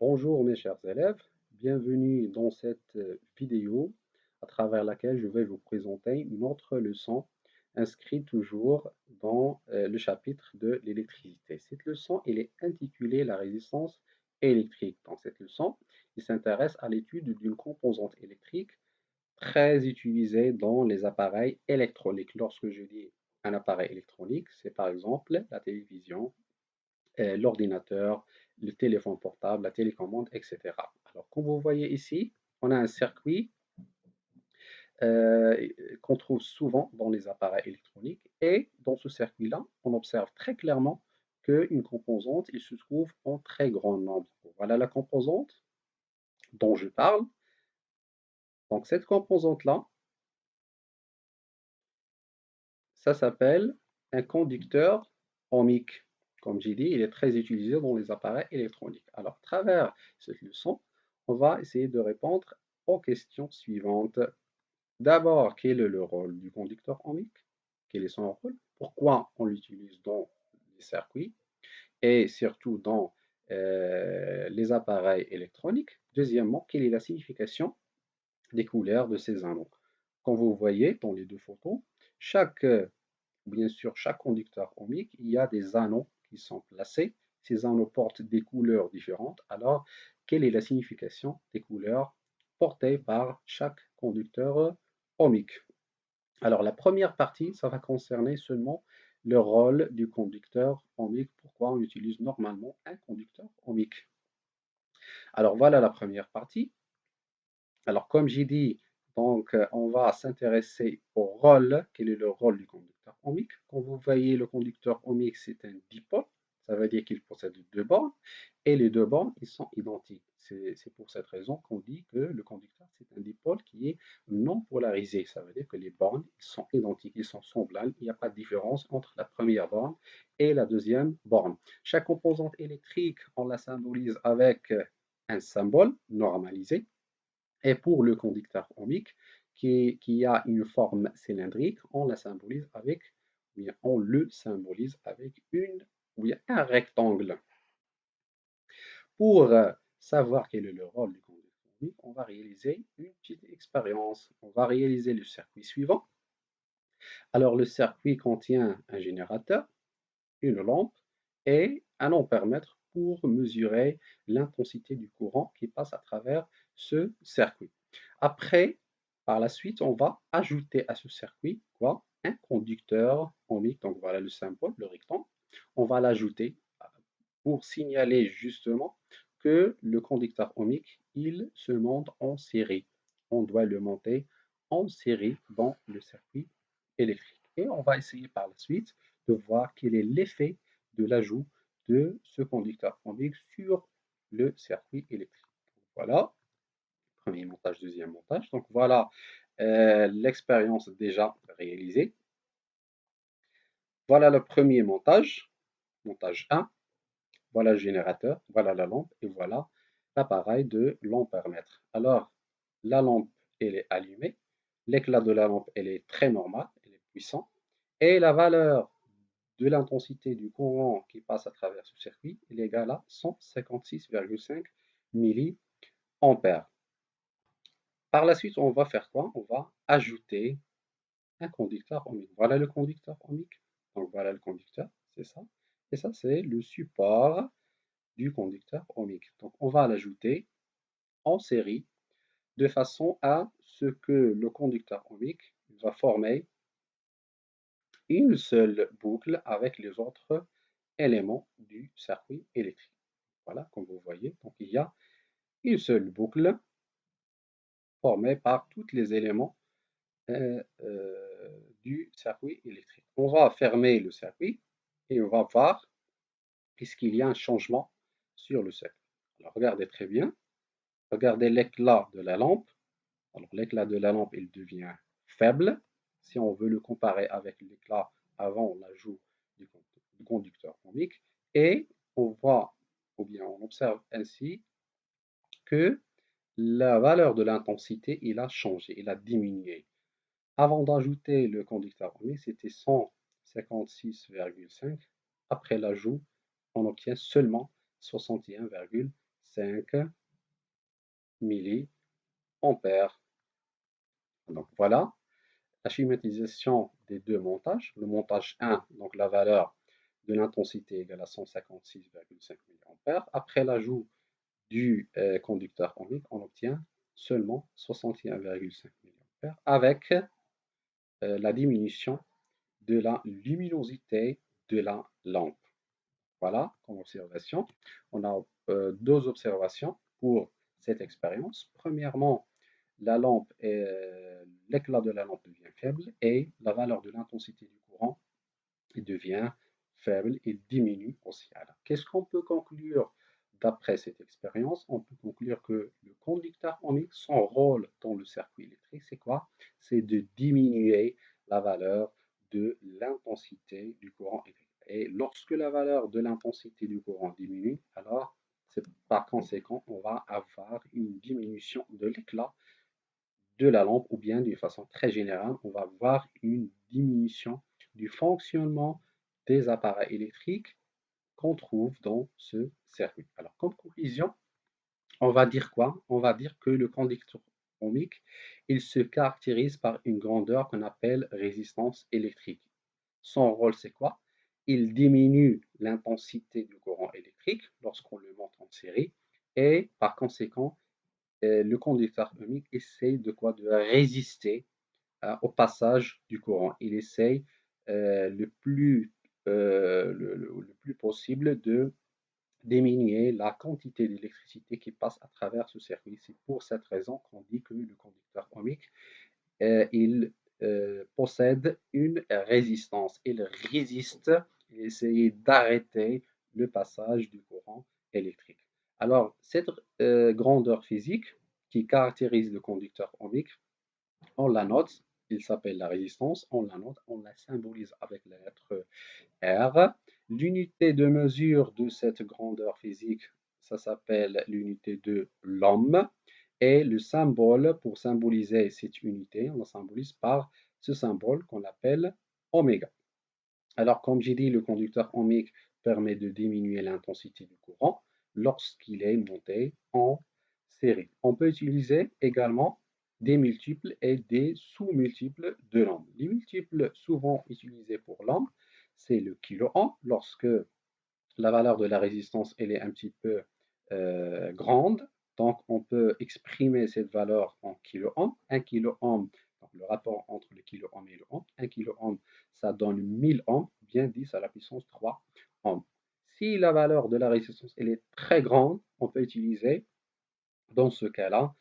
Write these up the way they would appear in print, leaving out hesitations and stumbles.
Bonjour mes chers élèves, bienvenue dans cette vidéo à travers laquelle je vais vous présenter une autre leçon inscrite toujours dans le chapitre de l'électricité. Cette leçon, elle est intitulée La résistance électrique. Dans cette leçon, il s'intéresse à l'étude d'une composante électrique très utilisée dans les appareils électroniques. Lorsque je dis un appareil électronique, c'est par exemple la télévision, l'ordinateur, le téléphone portable, la télécommande, etc. Alors, comme vous voyez ici, on a un circuit euh, qu'on trouve souvent dans les appareils électroniques et dans ce circuit-là, on observe très clairement qu'une composante, il se trouve en très grand nombre. Voilà la composante dont je parle. Donc, cette composante-là, ça s'appelle un conducteur ohmique. Comme j'ai dit, il est très utilisé dans les appareils électroniques. Alors, à travers cette leçon, on va essayer de répondre aux questions suivantes. D'abord, quel est le rôle du conducteur ohmique? Quel est son rôle? Pourquoi on l'utilise dans les circuits et surtout dans les appareils électroniques? Deuxièmement, quelle est la signification des couleurs de ces anneaux? Comme vous voyez dans les deux photos, chaque bien sûr, chaque conducteur ohmique, il y a des anneaux qui sont placés. Ces anneaux portent des couleurs différentes. Alors, quelle est la signification des couleurs portées par chaque conducteur ohmique? Alors, la première partie, ça va concerner seulement le rôle du conducteur ohmique. Pourquoi on utilise normalement un conducteur ohmique? Alors, voilà la première partie. Alors, comme j'ai dit, donc, on va s'intéresser au rôle. Quel est le rôle du conducteur ohmique? Quand vous voyez le conducteur ohmique, c'est un dipôle. Ça veut dire qu'il possède deux bornes. Et les deux bornes, ils sont identiques. C'est pour cette raison qu'on dit que le conducteur, c'est un dipôle qui est non polarisé. Ça veut dire que les bornes, ils sont identiques, ils sont semblables. Il n'y a pas de différence entre la première borne et la deuxième borne. Chaque composante électrique, on la symbolise avec un symbole normalisé. Et pour le conducteur ohmique, qui a une forme cylindrique, on la symbolise avec, ou bien on le symbolise avec ou bien un rectangle. Pour savoir quel est le rôle du conducteur ohmique, on va réaliser une petite expérience. On va réaliser le circuit suivant. Alors le circuit contient un générateur, une lampe et un ampèremètre pour mesurer l'intensité du courant qui passe à travers ce circuit. Après, par la suite, on va ajouter à ce circuit quoi? Un conducteur ohmique. Donc voilà le symbole, le rectangle. On va l'ajouter pour signaler justement que le conducteur ohmique, il se monte en série. On doit le monter en série dans le circuit électrique. Et on va essayer par la suite de voir quel est l'effet de l'ajout de ce conducteur ohmique sur le circuit électrique. Voilà, premier montage, deuxième montage. Donc voilà l'expérience déjà réalisée. Voilà le premier montage, montage 1. Voilà le générateur, voilà la lampe et voilà l'appareil de l'ampèremètre. Alors, la lampe, elle est allumée. L'éclat de la lampe, elle est très normale, elle est puissante. Et la valeur de l'intensité du courant qui passe à travers ce circuit, est égale à 156,5 milliampères. Par la suite, on va faire quoi? On va ajouter un conducteur ohmique. Voilà le conducteur ohmique. Donc voilà le conducteur, c'est ça. Et ça, c'est le support du conducteur ohmique. Donc on va l'ajouter en série de façon à ce que le conducteur ohmique va former une seule boucle avec les autres éléments du circuit électrique. Voilà, comme vous voyez, donc il y a une seule boucle formée par tous les éléments du circuit électrique. On va fermer le circuit et on va voir est-ce qu'il y a un changement sur le circuit. Alors regardez très bien, regardez l'éclat de la lampe. Alors l'éclat de la lampe, il devient faible. Si on veut le comparer avec l'éclat avant l'ajout du conducteur ohmique. Et on voit, ou bien on observe ainsi que la valeur de l'intensité, il a changé, il a diminué. Avant d'ajouter le conducteur ohmique, c'était 156,5. Après l'ajout, on obtient seulement 61,5. 5 milliampères. Donc voilà la schématisation des deux montages. Le montage 1, donc la valeur de l'intensité égale à 156,5 milliampères. Après l'ajout du conducteur ohmique, on obtient seulement 61,5 milliampères avec la diminution de la luminosité de la lampe. Voilà, comme observation. On a deux observations pour cette expérience. Premièrement, l'éclat de la lampe devient faible et la valeur de l'intensité du courant devient faible et diminue aussi. Alors, qu'est-ce qu'on peut conclure d'après cette expérience? On peut conclure que le conducteur ohmique, son rôle dans le circuit électrique, c'est quoi? C'est de diminuer la valeur de l'intensité du courant électrique. Et lorsque la valeur de l'intensité du courant diminue, alors par conséquent, on va avoir une diminution de l'éclat de la lampe ou bien d'une façon très générale, on va voir une diminution du fonctionnement des appareils électriques qu'on trouve dans ce circuit. Alors, comme conclusion, on va dire quoi? On va dire que le conducteur ohmique, il se caractérise par une grandeur qu'on appelle résistance électrique. Son rôle, c'est quoi? Il diminue l'intensité du courant électrique lorsqu'on le monte en série et par conséquent, le conducteur ohmique essaye de quoi? De résister au passage du courant. Il essaye le plus possible de diminuer la quantité d'électricité qui passe à travers ce circuit. C'est pour cette raison qu'on dit que le conducteur ohmique, il possède une résistance. Il résiste, il essaye d'arrêter le passage du courant électrique. Alors, cette grandeur physique qui caractérise le conducteur ohmique, on la note, il s'appelle la résistance, on la note, on la symbolise avec la lettre R. L'unité de mesure de cette grandeur physique, ça s'appelle l'unité de l'ohm. Et le symbole pour symboliser cette unité, on la symbolise par ce symbole qu'on appelle oméga. Alors, comme j'ai dit, le conducteur ohmique permet de diminuer l'intensité du courant lorsqu'il est monté en série. On peut utiliser également des multiples et des sous-multiples de l'ohm. Les multiples souvent utilisés pour l'ohm, c'est le kiloohm. Lorsque la valeur de la résistance elle est un petit peu grande, donc on peut exprimer cette valeur en kiloohm. Un kiloohm, donc le rapport entre le kiloohm et le ohm, un kiloohm, ça donne 1000 ohms, bien 10 à la puissance 3 ohms. Si la valeur de la résistance elle est très grande, on peut utiliser dans ce cas-là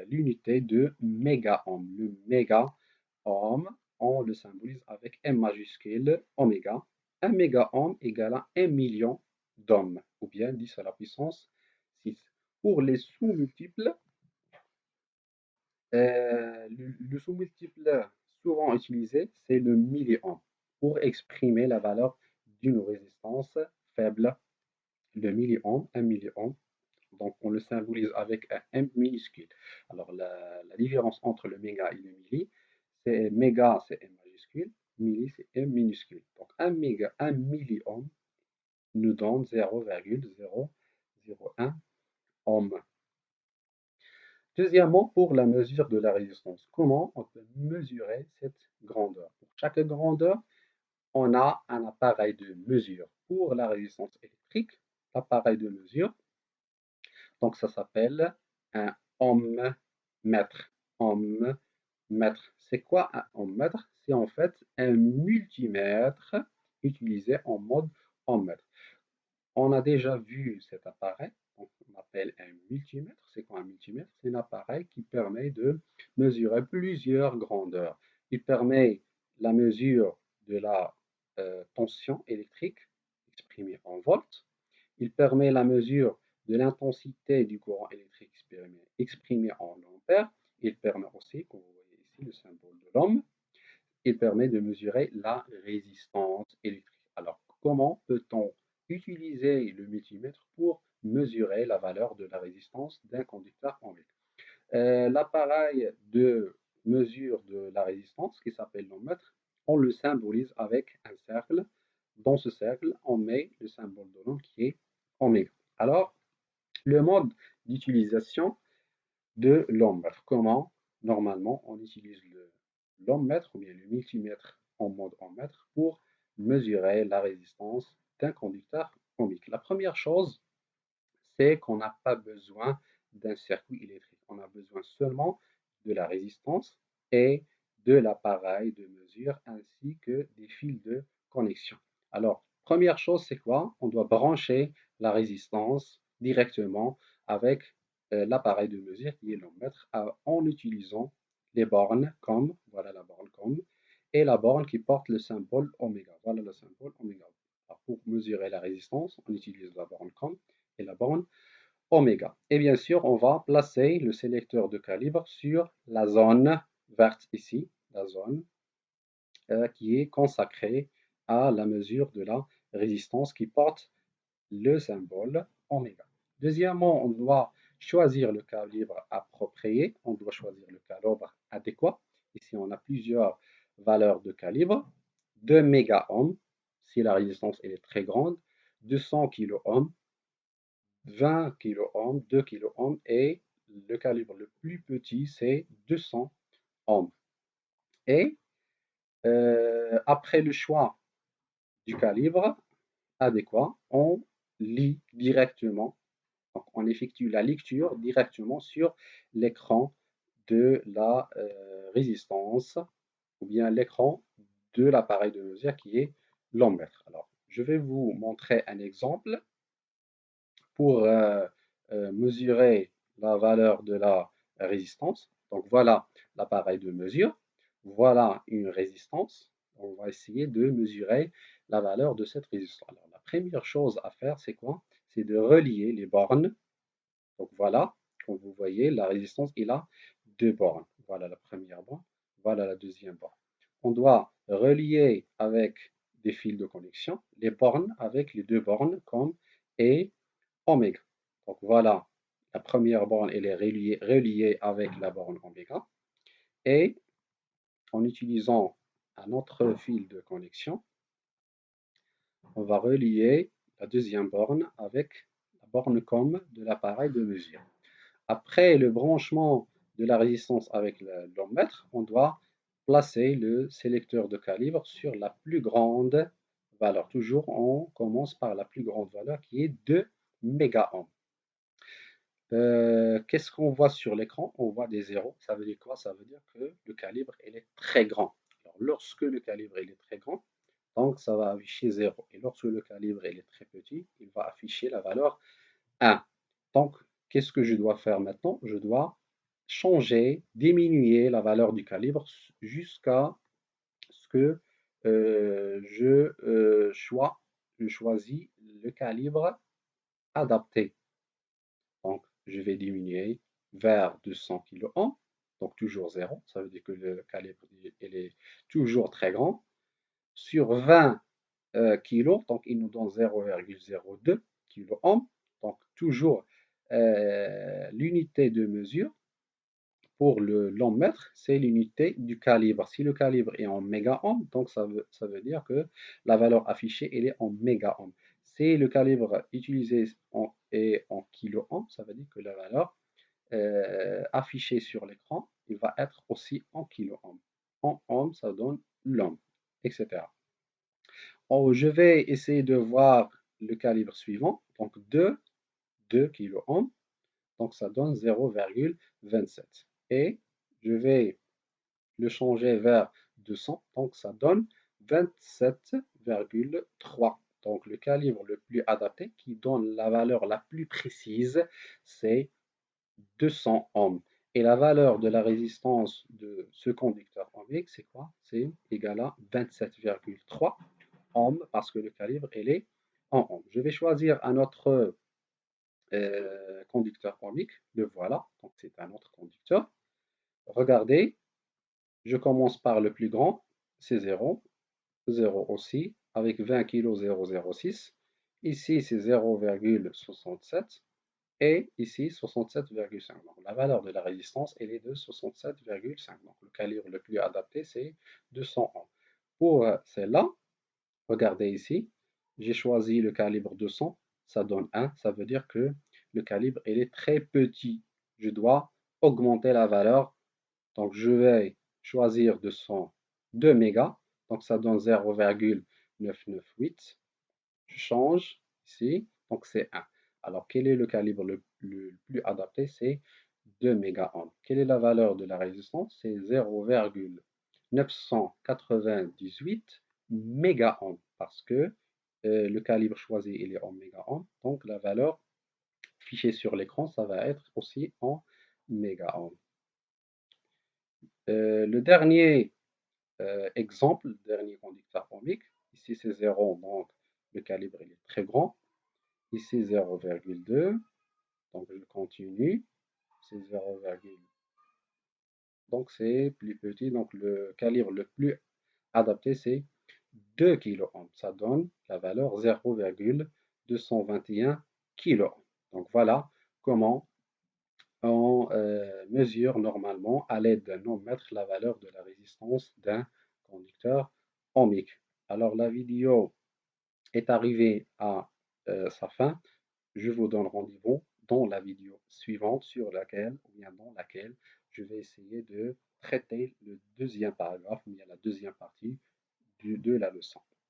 l'unité de méga-ohm. Le méga-ohm, on le symbolise avec M majuscule oméga. 1 méga-ohm égale à 1 million d'ohms, ou bien 10 à la puissance 6. Pour les sous-multiples, le sous-multiple souvent utilisé, c'est le milliohm pour exprimer la valeur d'une résistance faible. Le milliohm, 1 milliohm, donc on le symbolise avec un M minuscule. Alors la différence entre le méga et le milli, c'est méga c'est M majuscule, milli c'est M minuscule. Donc 1 méga, 1 milliohm nous donne 0,001 ohm. Deuxièmement, pour la mesure de la résistance, comment on peut mesurer cette grandeur? Pour chaque grandeur, on a un appareil de mesure. Pour la résistance électrique, l'appareil de mesure, donc ça s'appelle un ohmmètre. Ohmmètre. C'est quoi un ohmmètre? C'est en fait un multimètre utilisé en mode ohmmètre. On a déjà vu cet appareil, donc on appelle un multimètre. C'est quoi un multimètre? C'est un appareil qui permet de mesurer plusieurs grandeurs. Il permet la mesure de la tension électrique exprimée en volts. Il permet la mesure de l'intensité du courant électrique exprimé en ampères. Il permet aussi, comme vous voyez ici, le symbole de l'ohm, il permet de mesurer la résistance électrique. Alors, comment peut-on utiliser le multimètre pour mesurer la valeur de la résistance d'un conducteur ohmique? L'appareil de mesure de la résistance, qui s'appelle l'ohmmètre, on le symbolise avec un cercle. Dans ce cercle, on met le symbole de l'ohm qui est oméga. Alors, Le mode d'utilisation de l'ohmmètre. Comment, normalement, on utilise l'ohmmètre ou bien le multimètre en mode ohmmètre pour mesurer la résistance d'un conducteur ohmique. La première chose, c'est qu'on n'a pas besoin d'un circuit électrique. On a besoin seulement de la résistance et de l'appareil de mesure ainsi que des fils de connexion. Alors, première chose, c'est quoi? On doit brancher la résistance directement avec l'appareil de mesure qui est l'ohmmètre en utilisant les bornes comme, voilà la borne comme, et la borne qui porte le symbole oméga. Voilà le symbole oméga. Alors, pour mesurer la résistance, on utilise la borne comme et la borne oméga. Et bien sûr, on va placer le sélecteur de calibre sur la zone verte ici, la zone qui est consacrée à la mesure de la résistance qui porte le symbole oméga. Deuxièmement, on doit choisir le calibre approprié, on doit choisir le calibre adéquat. Ici, on a plusieurs valeurs de calibre. 2 mégaohms si la résistance elle est très grande, 200 kiloohms, 20 kiloohms, 2 kiloohms et le calibre le plus petit, c'est 200 ohms. Et après le choix du calibre adéquat, on lit directement, donc on effectue la lecture directement sur l'écran de la résistance ou bien l'écran de l'appareil de mesure qui est l'ohmmètre. Alors, je vais vous montrer un exemple pour mesurer la valeur de la résistance. Donc voilà l'appareil de mesure, voilà une résistance. On va essayer de mesurer la valeur de cette résistance. Alors la première chose à faire, c'est quoi? C'est de relier les bornes. Donc voilà, comme vous voyez, la résistance, il a deux bornes. Voilà la première borne, voilà la deuxième borne. On doit relier avec des fils de connexion les bornes avec les deux bornes comme et oméga. Donc voilà, la première borne elle est reliée avec la borne oméga. Et en utilisant un autre fil de connexion, on va relier la deuxième borne avec la borne com de l'appareil de mesure. Après le branchement de la résistance avec l'ohmmètre, on doit placer le sélecteur de calibre sur la plus grande valeur. Toujours, on commence par la plus grande valeur qui est 2 mégaohms. Qu'est-ce qu'on voit sur l'écran? On voit des zéros. Ça veut dire quoi? Ça veut dire que le calibre il est très grand. Alors, lorsque le calibre il est très grand, donc ça va afficher 0. Et lorsque le calibre il est très petit, il va afficher la valeur 1. Donc, qu'est-ce que je dois faire maintenant? Je dois changer, diminuer la valeur du calibre jusqu'à ce que je choisis le calibre adapté. Donc, je vais diminuer vers 200 kiloohms, donc toujours 0, ça veut dire que le calibre il est toujours très grand. Sur 20 kg, donc il nous donne 0,02 kiloohms, donc toujours l'unité de mesure pour l'ohmmètre, c'est l'unité du calibre. Si le calibre est en mégaohms, donc ça veut dire que la valeur affichée elle est en mégaohms. Si le calibre utilisé est en kiloohms, ça veut dire que la valeur affichée sur l'écran, il va être aussi en kiloohms. En ohms, ça donne l'ohm, etc. Oh, je vais essayer de voir le calibre suivant, donc 2 kiloohms, donc ça donne 0,27. Et je vais le changer vers 200, donc ça donne 27,3. Donc le calibre le plus adapté qui donne la valeur la plus précise, c'est 200 ohms. Et la valeur de la résistance de ce conducteur ohmique, c'est quoi? C'est égal à 27,3 ohms parce que le calibre il est en ohms. Je vais choisir un autre conducteur ohmique. Le voilà, donc c'est un autre conducteur. Regardez, je commence par le plus grand, c'est 0, 0 aussi, avec 20 kg 0,06. Ici, c'est 0,67 et ici 67,5. Donc la valeur de la résistance, elle est de 67,5. Donc le calibre le plus adapté, c'est 200 ohms. Pour celle-là, regardez ici, j'ai choisi le calibre 200, ça donne 1, ça veut dire que le calibre il est très petit. Je dois augmenter la valeur. Donc, je vais choisir de son 2 mégas. Donc, ça donne 0,998. Je change ici. Donc, c'est 1. Alors, quel est le calibre le plus adapté? C'est 2 mégaohms. Quelle est la valeur de la résistance? C'est 0,998 mégaohms parce que le calibre choisi il est en mégaohms. Donc, la valeur affichée sur l'écran, ça va être aussi en mégaohms. Le dernier exemple, le dernier conducteur ohmique, ici c'est 0, donc le calibre il est très grand. Ici 0,2, donc je continue, c'est 0, donc c'est plus petit, donc le calibre le plus adapté c'est 2 kOhms. Ça donne la valeur 0,221 kOhms. Donc voilà comment on mesure normalement à l'aide d'un ohmmètre la valeur de la résistance d'un conducteur ohmique. Alors la vidéo est arrivée à sa fin. Je vous donne rendez-vous dans la vidéo suivante sur laquelle, ou bien dans laquelle, je vais essayer de traiter le deuxième paragraphe, ou bien la deuxième partie de la leçon.